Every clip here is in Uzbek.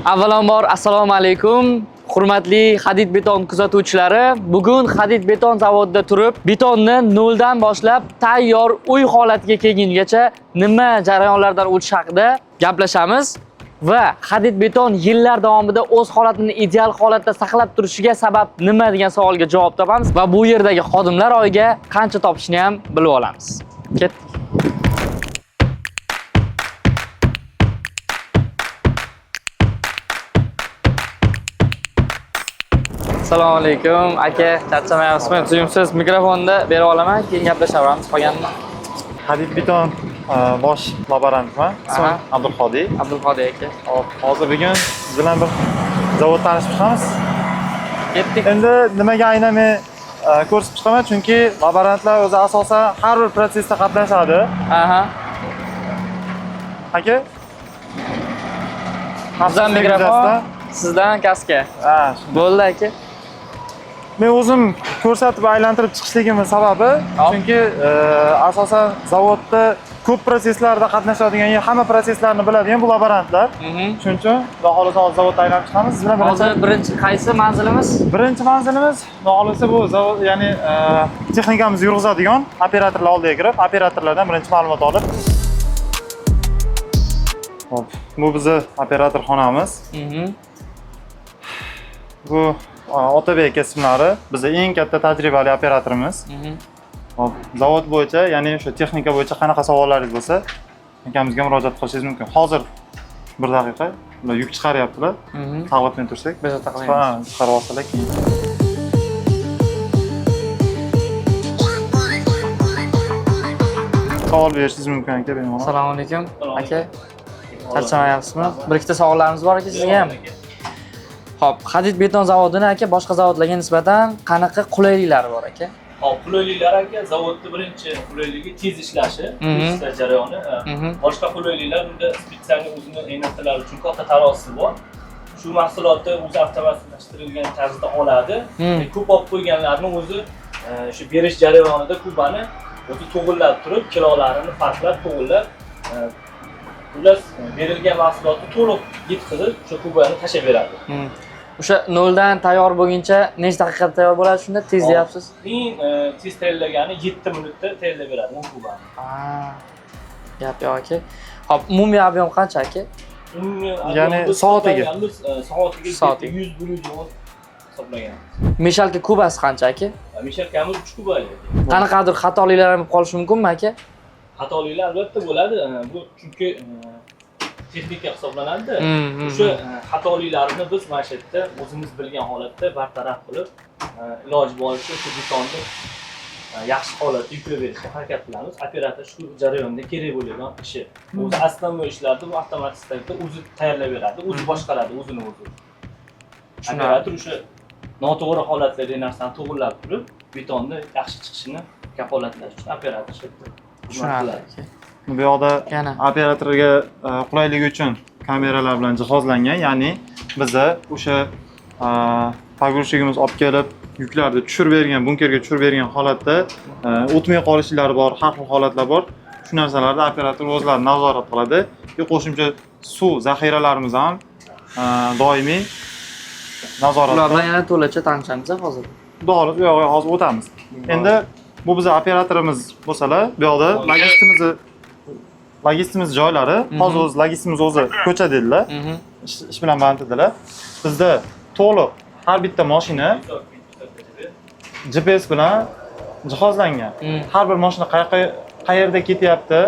Avvalambor assalomu alaykum. Hurmatli Hadid beton kuzatuvchilari, bugun Hadid beton zavodida turib, betonni noldan boshlab tayyor uy holatiga kelgungacha nima jarayonlardan o'tish haqida gaplashamiz va Hadid beton yillar davomida o'z holatini ideal holatda saqlab turishiga sabab nima degan savolga javob topamiz va bu yerdagi xodimlar oyiga qancha topishini ham bilib olamiz. Ketdik. Assalomu alaykum aka, charchamayapsizmi? Siz mikrofonni berib olaman, keyin gaplashaveramiz qolganini. Hadid beton bosh laborantman. Ismim Abdulqodiy. Abdulqodiy aka. Hozir bugun siz bilan bir zavod tanishib chiqamiz. Ketdik. Endi nimaga aynan men ko'rsatib chiqaman, chunki laborantlar o'zi asosan har bir protsessda qatnashadi. Aha. Aka? Bizdan mikrofon, sizdan kaska. Ha, Bo'ldi aka. men o'zim ko'rsatib aylantirib chiqishligimning sababi, chunki asosan zavodda ko'p protsesslarda qatnashadigan, hamma protsesslarni biladigan bu laborantlar. Shuning uchun xudo xohlasa hozir zavodda aylanib chiqamiz. Siz bilan Hozir birinchi qaysi manzilimiz? Birinchi manzilimiz xudo xohlasa bu zavod, ya'ni texnikamizni yurg'izadigan operatorlar oldiga kirib, operatorlardan birinchi ma'lumot olib. Hop, bu bizning operator xonamiz. Bu Otabek ismlari, bizning eng katta tajribali operatorimiz. Hop, zavod bo'yicha, ya'ni o'sha texnika bo'yicha qanaqa savollaringiz bo'lsa, akamizga murojaat qilishingiz mumkin. Hozir bir daqiqa, ular yuk chiqaryaptilar. Tag'latmay tursak, Bezovta qilamiz. Chiqarib olsalar keyin. Savol berishingiz mumkin aka, bemalol. Assalomu alaykum aka. Charchamayapsizmi? Bir ikkita savollarimiz bor aka sizga ham. Xo'p, Hadid beton zavodini aka boshqa zavodlarga nisbatan qanaqa qulayliklari bor aka? Hop, qulayliklar aka, zavodning birinchi qulayligi tez ishlashi, ishlash jarayoni. Boshqa qulayliklar unda spitsaning o'zini o'ynatilari uchun katta tarozisi bor. Shu mahsulotni o'zi avtomatlashtirilgan tarzda oladi. Ko'p olib qo'yganlarni o'zi shu berish jarayonida kubani o'zi to'g'irlab turib, kilolarini farqlab to'g'irlab, ular berilgan mahsulotni to'liq yetkazib, o'sha kubani tashab beradi. O'sha noldan tayyor bo'lguncha necha daqiqada tayyor bo'ladi shunda? Tez deyapsiz? Eng tez tayyorlagani 7 minutda tayyorlab beradi 10 kubani. Gap yo'q aka. Hop, umumiy ob'em qancha aka? Ya'ni soatiga 100 bulyon hisoblagan. Meshalka kubasi qancha aka? Meshalkamiz 3 kuba. Qanaqadir xatoliklar ham qolishi mumkinmi aka? Xatoliklar albatta bo'ladi. Bu chunki texnika hisoblanadi. O'sha xatoliklarni biz mana shu yerda o'zimiz bilgan holatda bartaraf qilib, iloji boricha shu betonni yaxshi holatda yuklab berishga harakat qilamiz. Operator shu jarayonda kerak bo'lgan ishi. O'zi asosiy ishlarni bu avtomatik tarzda o'zi tayyorlab beradi, o'zi boshqaradi, o'zini o'zi. Operator o'sha noto'g'ri holatdagi narsani to'g'irlab turib, betonni yaxshi chiqishini kafolatlash uchun operator tushunarli. Bu yoqda operatorga qulayligi uchun kameralar bilan jihozlangan, ya'ni biza o'sha pogrushchigimiz olib kelib yuklarni tushirib bergan, bunkerga tushirib bergan holatda o'tmay qolishlari bor, har xil holatlar bor. Shu narsalarni operator o'zlari nazorat qiladi. Qo'shimcha suv zaxiralarimiz ham doimiy nazorat qiladi. Ulardan yana to'lacha tanishamiz hozir. Xudo xohlasa, hozir o'tamiz. Endi bu bizning operatorimiz bo'lsalar, bu yoqda logistimiz joylari, hozir o'z logistimiz o'zi ko'cha dedilar. Ish bilan band edilar. Bizda to'liq har bitta mashina GPS bilan jihozlangan. Har bir mashina qayerda ketyapti,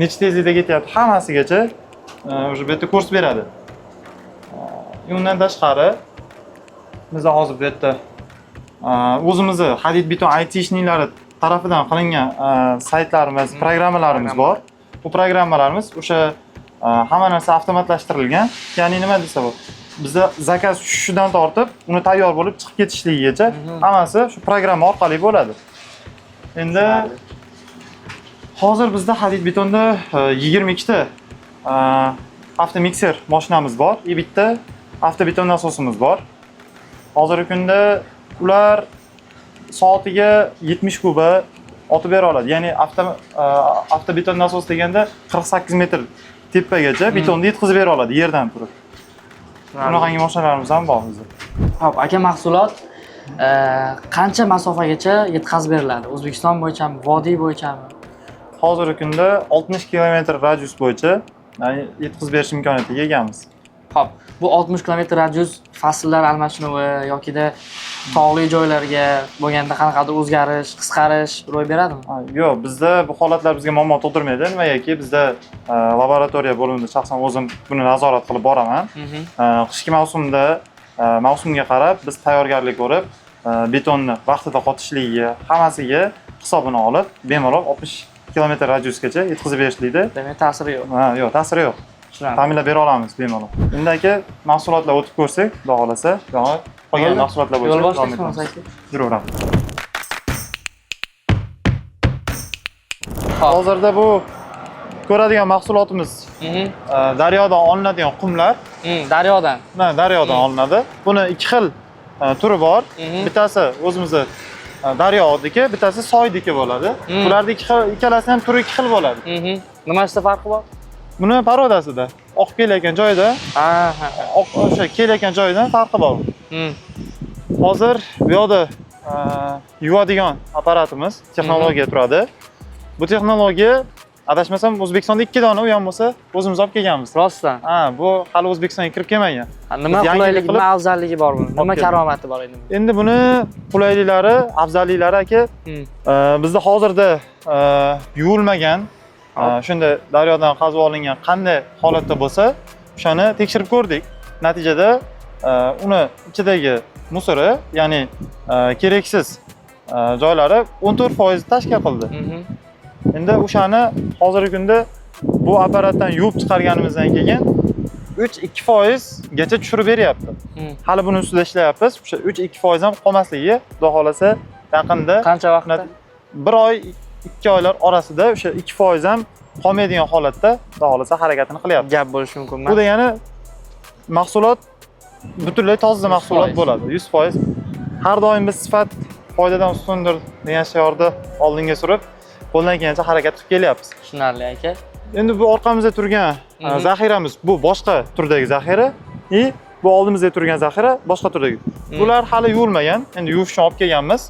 necha tezlikda ketyapti, hammasigacha o'sha bu yerda ko'rsatib beradi. Undan tashqari biz hozir bu yerda o'zimizni Hadid beton IT ishlari tarafidan qilingan saytlarimiz, programmalarimiz bor. Bu programmalarimiz o'sha hamma narsa avtomatlashtirilgan. Ya'ni nima desa bu? Bizda zakaz tushishidan tortib, uni tayyor bo'lib chiqib ketishligigacha hammasi shu programma orqali bo'ladi. Endi hozir bizda Hadid betonda 22 ta avtomikser mashinamiz bor, bitta avtobeton nasosimiz bor. Hozirgi kunda ular soatiga 70 kuba otib bera oladi. Ya'ni avtobeton nasos deganda 48 metr tepagacha betonni yetkazib bera oladi yerdan turib. Bunaqangi mashinalarimiz ham bor bizda. Hop, aka mahsulot qancha masofagacha yetkazib beriladi? O'zbekiston bo'yichami, vodiy bo'yichami? Hozirgi kunda 60 kilometr radius bo'yicha ya'ni yetkazib berish imkoniyatiga egamiz. Hop, bu 60 km radius fasllar almashinuvi yokida tog'li joylarga bo'lganda qanaqadir o'zgarish, qisqarish ro'y beradimi? Yo'q, bizda bu holatlar bizga muammo tug'dirmaydi. Nimagaki bizda laboratoriya bo'limida shaxsan o'zim buni nazorat qilib boraman. Qishki mavsumda mavsumga qarab biz tayyorgarlik ko'rib, betonni vaqtida qotishligiga, hammasiga hisobini olib, bemalol 60 km radiusgacha yetkazib berishlikda. Demak, ta'siri yo'q. Yo'q, ta'siri yo'q. Ta'minlab bera olamiz bemalol. Endi aka mahsulotlar o'tib ko'rsak, xudo xolasa, qolgan mahsulotlar bo'yicha yo'l davom boshlaymiz etamiz. aka. Yuraveramiz. Hozirda bu ko'radigan mahsulotimiz daryodan olinadigan qumlar. Daryodan. Daryodan olinadi. Buni ikki xil turi bor. Bittasi o'zimizni daryodiki, bittasi soydiki bo'ladi. Bularning ikkalasi ham turi ikki xil bo'ladi. Nimasida farqi bor? Buni parodasida oqib kelayotgan joyida, o'sha kelayotgan joyidan farqi bor. Hozir bu yoqda yuvadigan apparatimiz texnologiya turadi. Bu texnologiya adashmasam O'zbekistonda 2 dona u ham bo'lsa o'zimiz olib kelganmiz. Rostdan. Bu hali O'zbekistonga kirib kelmagan. Nima qulayligi, nima afzalligi bor buni? Nima karomati bor endi? Endi buni qulayliklari, afzalliklari aka, bizda hozirda yuvilmagan shunda daryodan qazib olingan qanday holatda bo'lsa, o'shani tekshirib ko'rdik. Natijada uni ichidagi musori, ya'ni keraksiz joylari 14% tashkil qildi. Endi o'shani hozirgi kunda bu apparatdan yuvib chiqarganimizdan keyin 3-2% gacha tushirib beryapti. Hali buni ustida ishlayapmiz. O'sha 3-2% ham qolmasligi, xudo xolasa yaqinda qancha vaqtda? 1 oy 2 oylar orasida o'sha 2% ham qolmaydigan holatda xudo xolasa harakatini qilyapti. Gap bo'lishi mumkin. Bu degani mahsulot butunlay toza mahsulot bo'ladi, 100%. Har doim biz sifat foydadan ustundir degan shiorni oldinga surib, qo'ldan kelgancha harakat qilib kelyapmiz. Tushunarli aka. Endi bu orqamizda turgan zaxiramiz bu boshqa turdagi zaxira, bu oldimizda turgan zaxira boshqa turdagi. Bular hali yuvilmagan, endi yuvish uchun olib kelganmiz.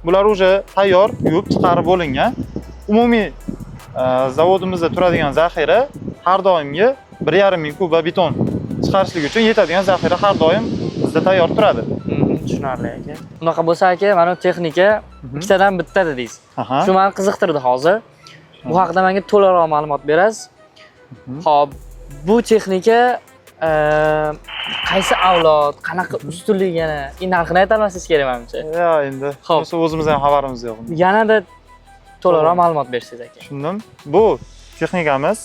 Bular уже tayyor, yuvib chiqarib bo'lingan. Umumiy zavodimizda turadigan zaxira har doimgi 1,5 ming kuba beton chiqarishlik uchun yetadigan zaxira har doim bizda tayyor turadi. Tushunarli aka. Bunaqa bo'lsa aka, mana texnika ikkitadan bitta dedingiz. Shu meni qiziqtirdi hozir. Bu haqida menga to'liqroq ma'lumot berasiz. Xo'p, bu texnika qaysi avlod, qanaqa ustunligini, narxini aytolmasingiz kerak menimcha. Ya endi o'zimizning ham xabarimiz yo'q. Yanada to'liqroq ma'lumot bersangiz aka. Tushundim. Bu texnikamiz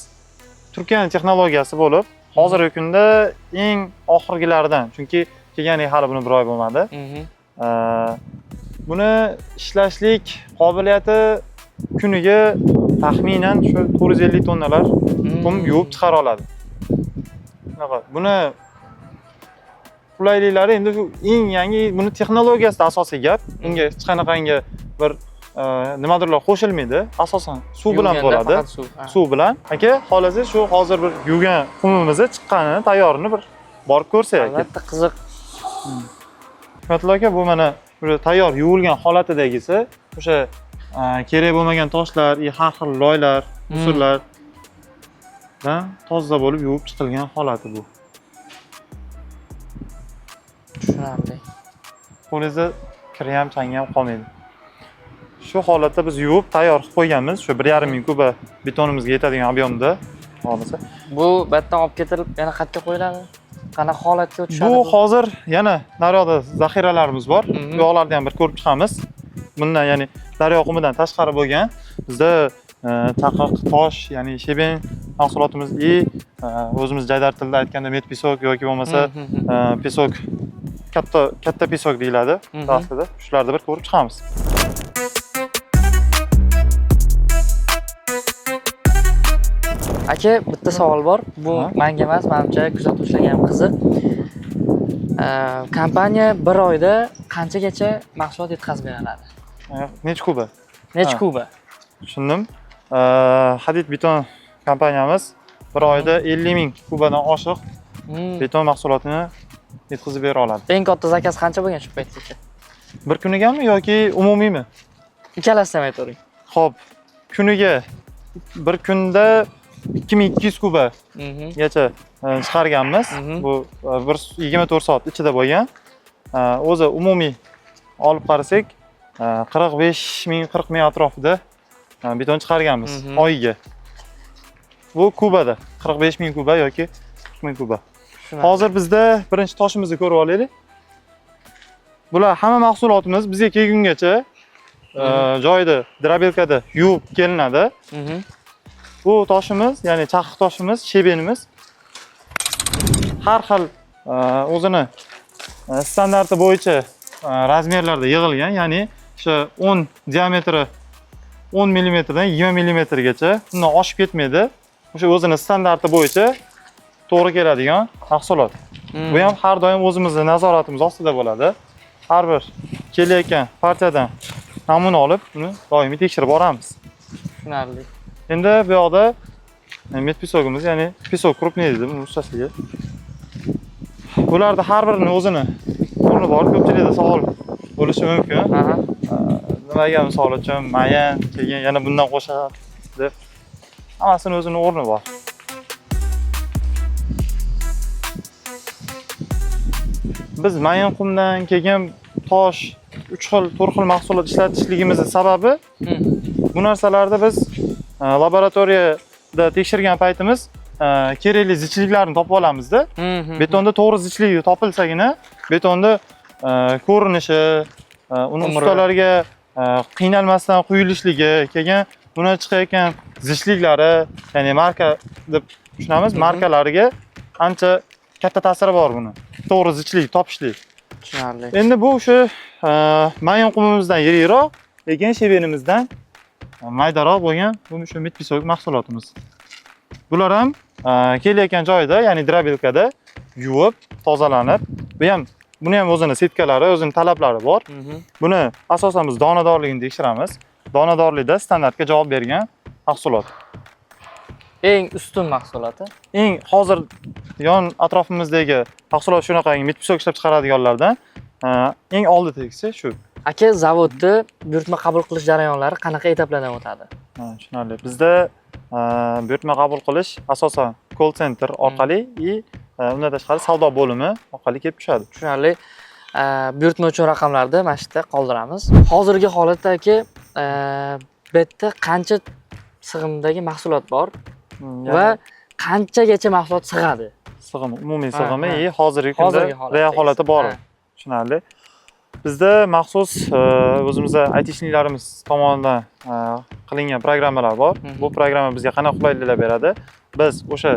Turkiyaning texnologiyasi bo'lib, hozirgi kunda eng oxirgilaridan, chunki kelganiga hali buni 1 oy bo'lmadi. Buni ishlashlik qobiliyati kuniga taxminan shu 450 tonnalar qum yuvib chiqara oladi. Buni qulayliklari endi eng yangi buni texnologiyasida asosiy gap. Bunga hech qanaqangi bir nimadirlar qo'shilmaydi. Asosan suv bilan bo'ladi. Suv bilan. Aka, xolasi shu hozir bir yuvgan qumimizni chiqqanini, tayyorini bir borib ko'rsak aka. Albatta qiziq. Hikmatli aka, bu mana o'sha tayyor yuvilgan holatidagisi, o'sha kerak bo'lmagan toshlar, har xil loylar, musorlardan toza bo'lib yuvib chiqilgan holati bu. Tushunarli. Qo'lingizda kiri ham, changi ham qolmaydi. Shu holatda biz yuvib tayyor qilib qo'yganmiz. Shu 1,5 ming kuba betonimizga yetadigan ob'yomda. Hozir bu batdan olib ketilib yana qayerga qo'yiladi? Qanaqa holatga tushadi? Bu hozir yana daryoda zaxiralarimiz bor. Bu yoqlarni ham bir ko'rib chiqamiz. Bundan ya'ni daryo qumidan tashqari bo'lgan bizda taqiq, tosh, ya'ni sheben mahsulotimiz o'zimiz Jaydar tilida aytganda met pisok yoki bo'lmasa pisok katta pisok deyiladi aslida. Shularni bir ko'rib chiqamiz. Aka, bitta savol bor. Bu menga emas, menimcha kuzatuvchilarga ham qiziq. Kompaniya 1 oyda qanchagacha mahsulot yetkazib beradi? Necha kuba? Necha kuba? Tushundim. Hadid beton kompaniyamiz 1 oyda 50 ming kubadan oshiq beton mahsulotini yetkazib bera oladi. Eng katta zakaz qancha bo'lgan shu paytgacha? Bir kunigami yoki umumiymi? Ikkalasini ham aytavering. Xo'p, kuniga bir kunda 2200 kubagacha chiqarganmiz. Bu bir 24 soat ichida bo'lgan. O'zi umumiy olib qarasak 45 ming 40 ming atrofida beton chiqarganmiz oyiga. Bu kubada 45 ming kuba yoki 40 ming kuba. Hozir bizda birinchi toshimizni ko'rib olaylik. Bular hamma mahsulotimiz bizga kelgungacha joyida drabelkada yuvib kelinadi. Bu toshimiz, ya'ni chaqiq toshimiz, shebenimiz har xil o'zini standarti bo'yicha razmerlarda yig'ilgan, ya'ni o'sha 10 diametri 10 mm dan 20 mm gacha undan oshib ketmaydi. O'sha o'zini standarti bo'yicha to'g'ri keladigan mahsulot. Bu ham har doim o'zimizning nazoratimiz ostida bo'ladi. Har bir kelayotgan partiyadan namuna olib, uni doimiy tekshirib boramiz. Tushunarli. Endi bu yoqda medpisogimiz, ya'ni pisog krupniy deydi bu ruschasiga. Bularda har birining o'zini o'rni bor. Ko'pchilikda savol bo'lishi mumkin. Nimaga misol uchun mayan keyin yana bundan qo'shadi deb. Hammasini o'zining o'rni bor. Biz mayin qumdan keyin tosh 3 xil, 4 xil mahsulot ishlatishligimizning sababi bu narsalarda biz laboratoriyada tekshirgan paytimiz kerakli zichliklarni topib olamizda. Betonda to'g'ri zichligi topilsagina betonda ko'rinishi, uni ustalariga qiynalmasdan quyilishligi, keyin bundan chiqayotgan zichliklari, ya'ni marka deb tushunamiz, markalariga ancha katta ta'siri bor buni. To'g'ri zichlik topishlik. Tushunarli. Endi bu o'sha mayin qumimizdan yirikroq, lekin shebenimizdan maydaroq bo'lgan bu o'sha medpisog mahsulotimiz. Bular ham kelayotgan joyda, ya'ni drabelkada yuvib, tozalanib, buni ham o'zini setkalari, o'zini talablari bor. Buni asosan biz donadorligini tekshiramiz. Donadorlikda standartga javob bergan mahsulot. Eng ustun mahsuloti. Eng hozir yon atrofimizdagi mahsulot shunaqangi medpisog ishlab chiqaradiganlardan eng oldidagisi shu. Aka, zavodda buyurtma qabul qilish jarayonlari qanaqa etaplardan o'tadi? Tushunarli. Bizda buyurtma qabul qilish asosan call center orqali undan tashqari savdo bo'limi orqali kelib tushadi. Tushunarli. Buyurtma uchun raqamlarni mana shu yerda qoldiramiz. Hozirgi holatda aka, bu yerda qancha sig'imdagi mahsulot bor va qanchagacha mahsulot sig'adi? Sig'imi, umumiy sig'imi hozirgi kunda real holati bor. Tushunarli. Bizda maxsus o'zimizda aytishchilarimiz tomonidan qilingan programmalar bor. Bu programma bizga qanaqa qulayliklar beradi? Biz o'sha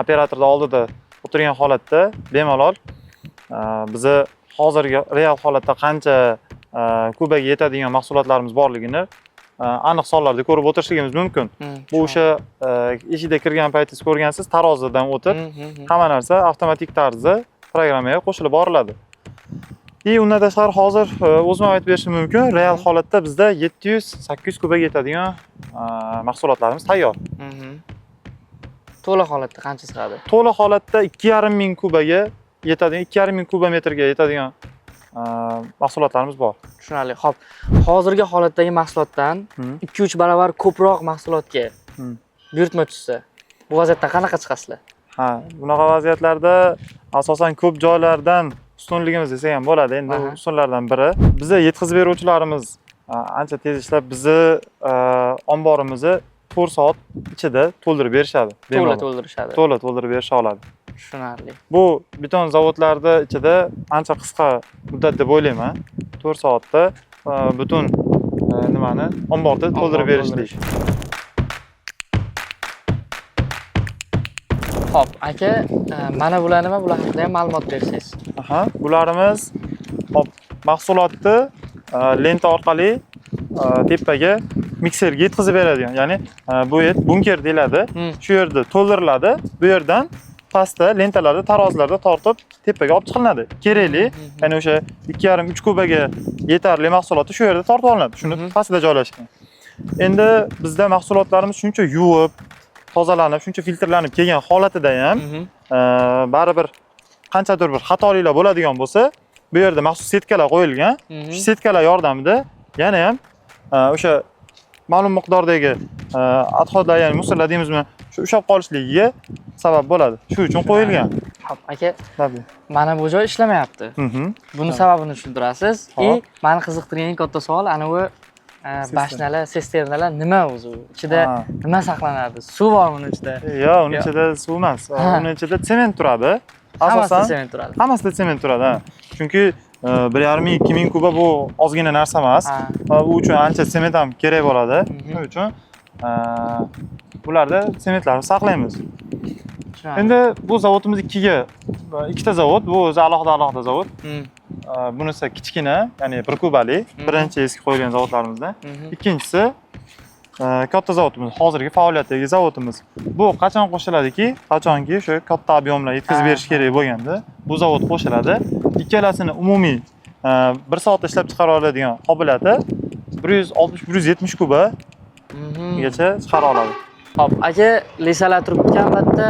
operatorning oldida o'tirgan holatda bemalol bizni hozirgi real holatda qancha kubaga yetadigan mahsulotlarimiz borligini aniq sonlarda ko'rib o'tirishligimiz mumkin. Bu o'sha eshikda kirgan paytingiz ko'rgansiz, tarozidan o'tib, hamma narsa avtomatik tarzda programmaga qo'shilib boriladi. Undan tashqari hozir o'zim aytib berishim mumkin, real holatda bizda 700-800 kubaga yetadigan mahsulotlarimiz tayyor. To'liq holatda qancha sig'adi? To'liq holatda 2,5 ming kubaga yetadigan, 2,5 ming kuba metrga yetadigan mahsulotlarimiz bor. Tushunarli. Xo'p, hozirgi holatdagi mahsulotdan 2-3 barobar ko'proq mahsulotga buyurtma tushsa, bu vaziyatdan qanaqa chiqasizlar? Bunaqa vaziyatlarda asosan ko'p joylardan ustunligimiz desa ham bo'ladi. Endi ustunlardan biri bizga yetkazib beruvchilarimiz ancha tez ishlab bizni omborimizni 4 soat ichida to'ldirib berishadi. To'la to'ldirib berisha oladi. Tushunarli. Bu beton zavodlarida ichida ancha qisqa muddat deb o'ylayman. 4 soatda butun nimani omborda to'ldirib berishlik. Xo'p, aka, mana bular nima? Bular haqida ham ma'lumot bersangiz. Bularimiz mahsulotni lenta orqali tepaga mikserga yetkazib beradigan, ya'ni bu yer bunker deyiladi. Shu yerda to'ldiriladi. Bu yerdan pastda lentalarda, tarozilarda tortib tepaga olib chiqiladi. Kerakli, ya'ni o'sha 2,5-3 kubaga yetarli mahsulotni shu yerda tortib olinadi. Shuni pastda joylashgan. Endi bizda mahsulotlarimiz shuncha yuvib, tozalanib, shuncha filtrlanib kelgan holatida ham baribir qanchadir bir xatoliklar bo'ladigan bo'lsa, bu yerda maxsus setkalar qo'yilgan. Shu setkalar yordamida yana ham o'sha ma'lum miqdordagi отходlar, ya'ni musorlar deymizmi, shu ushlab qolishligiga sabab bo'ladi. Shu uchun qo'yilgan. Hop, aka, Tabii. mana bu joy ishlamayapti. Buni sababini tushuntirasiz. Hop. Meni qiziqtirgan eng katta savol ana bu bashnalar, sisternalar nima o'zi? Ichida nima saqlanadi? Suv bormi uni ichida? Yo'q, uni ichida suv emas. Uni ichida sement turadi. Hammasi sement turadi. Hammasida sement turadi. Chunki 1,5-2 ming kuba bu ozgina narsa emas. U uchun ancha sement ham kerak bo'ladi. Shuning uchun bularda sementlarni saqlaymiz. Endi bu zavodimiz ikkita zavod, bu o'zi alohida zavod. Bunisi kichkina, ya'ni 1 kubali, birinchi eski qo'yilgan zavodlarimizdan. Ikkinchisi katta zavodimiz, hozirgi faoliyatdagi zavodimiz. Bu qachon qo'shiladiki, qachonki o'sha katta ob'yomlar yetkazib berish kerak bo'lganda, bu zavod qo'shiladi. Ikkalasini umumiy 1 soatda ishlab chiqara oladigan qobiliyati 160-170 kuba gacha chiqara oladi. Hop, aka, lisalar turibdi albatta.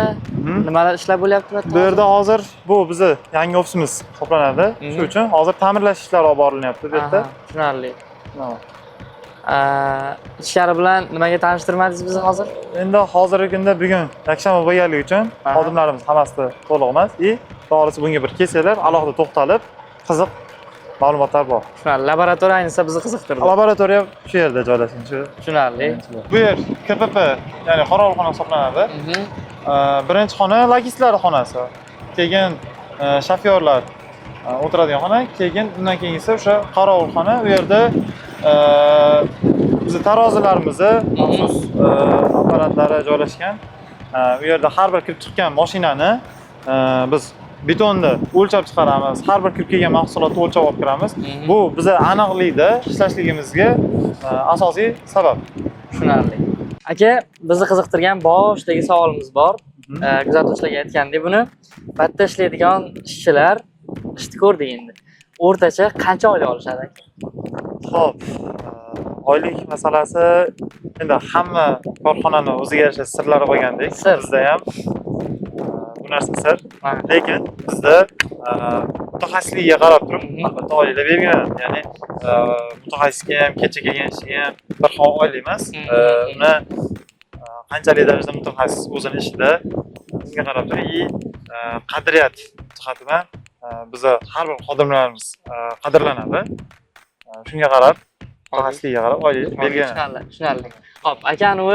Nimalar ishlab bo'lyapti albatta? Bu yerda hozir bu bizni yangi ofisimiz hisoblanadi. Shuning uchun hozir ta'mirlash ishlari olib borilyapti bu yerda. Tushunarli. Ichkari bilan nimaga tanishtirmadingiz bizni hozir? Endi hozirgi kunda bugun yakshanba bo'lganligi uchun xodimlarimiz hammasida to'liq emas. To'g'risi bunga bir kelsalar, alohida to'xtalib, qiziq ma'lumotlar bor. Tushunarli. Laboratoriya ayniqsa bizni qiziqtirdi. Laboratoriya shu yerda joylashgan. Tushunarli. Bu yer KPP, ya'ni qorovulxona hisoblanadi. Birinchi xona logistlar xonasi. Keyin shofyorlar o'tiradigan xona, keyin undan keyingisi o'sha qorovulxona. U yerda bizni tarozilarimizni maxsus apparatlari joylashgan. U yerda har bir kirib chiqqan mashinani biz betonni o'lchab chiqaramiz. Har bir kirib kelgan mahsulotni o'lchab olib kiramiz. Bu biza aniqlikda ishlashligimizga asosiy sabab. Tushunarli. Aka, bizni qiziqtirgan boshdagi savolimiz bor. Kuzatuvchilarga aytgandek, buni bitta ishlaydigan ishchilar ishni ko'rdik endi. O'rtacha qancha oylik olishadi aka? Xo'p, oylik masalasi endi hamma korxonani o'ziga yarasha sirlari bo'lgandek, bizda ham bu narsa sir. Lekin bizda mutaxassisligiga qarab turib, albatta oyliklar belgilanadi. Ya'ni mutaxassisga ham, kecha kelgan ishga ham bir xil oylik emas. Uni qanchalik darajada mutaxassis o'zini ishida unga qarab turib, qadriyat jihatidan biza har bir xodimlarimiz qadrlanadi. Shunga qarab, mutaxassisligiga qarab oylik belgilanadi. Tushunarli. Hop, akani u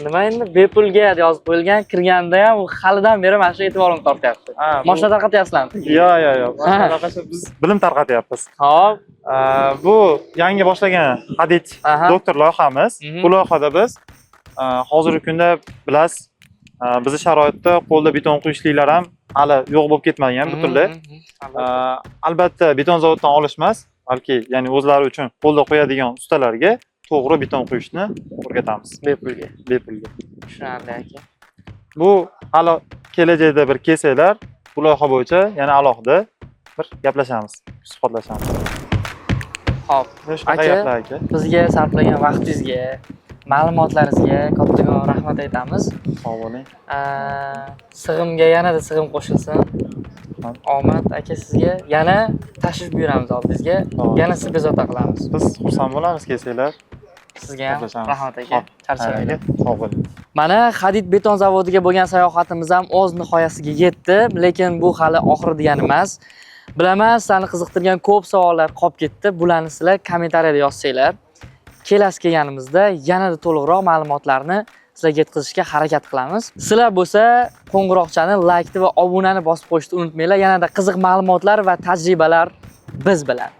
nima endi bepulga yozib qo'yilgan, kirganda ham u halidan beri mana shu e'tiborimni tortyapti. Mashina tarqatyapsizlarmi? Yo'q. Mashina tarqatish biz bilim tarqatyapmiz. Hop. Bu yangi boshlagan Hadid doktor loyihamiz. Bu loyihada biz hozirgi kunda bilasiz, bizni sharoitda qo'lda beton quyishliklar ham hali yo'q bo'lib ketmagan butunlay. Albatta beton zavodidan olish emas, balki ya'ni o'zlari uchun qo'lda qo'yadigan ustalarga to'g'ri beton quyishni o'rgatamiz. Bepulga. Tushunarli aka. Bu hali kelajakda bir kelsanglar, bu loyiha bo'yicha yana alohida bir gaplashamiz, suhbatlashamiz. Hop, aka, bizga sarflagan vaqtingizga, ma'lumotlaringizga kattakon rahmat aytamiz. Sog' bo'ling. Sig'imga yanada sig'im qo'shilsin. Omad aka, sizga yana tashrif buyuramiz oldingizga. Yana siz bezovta qilamiz. Biz xursand bo'lamiz kelsanglar. Sizga ham rahmat aka. Charchamaylik. Sog' bo'ling. Mana Hadid beton zavodiga bo'lgan sayohatimiz ham o'z nihoyasiga yetdi, lekin bu hali oxiri degani emas. Bilaman, sizlarni qiziqtirgan ko'p savollar qolib ketdi. Bularni sizlar kommentariyada yozsanglar, kelasi kelganimizda yanada to'liqroq ma'lumotlarni sizlarga yetkazishga harakat qilamiz. Sizlar bo'lsa, qo'ng'iroqchani, laykni va obunani bosib qo'yishni unutmanglar. Yanada qiziq ma'lumotlar va tajribalar biz bilan.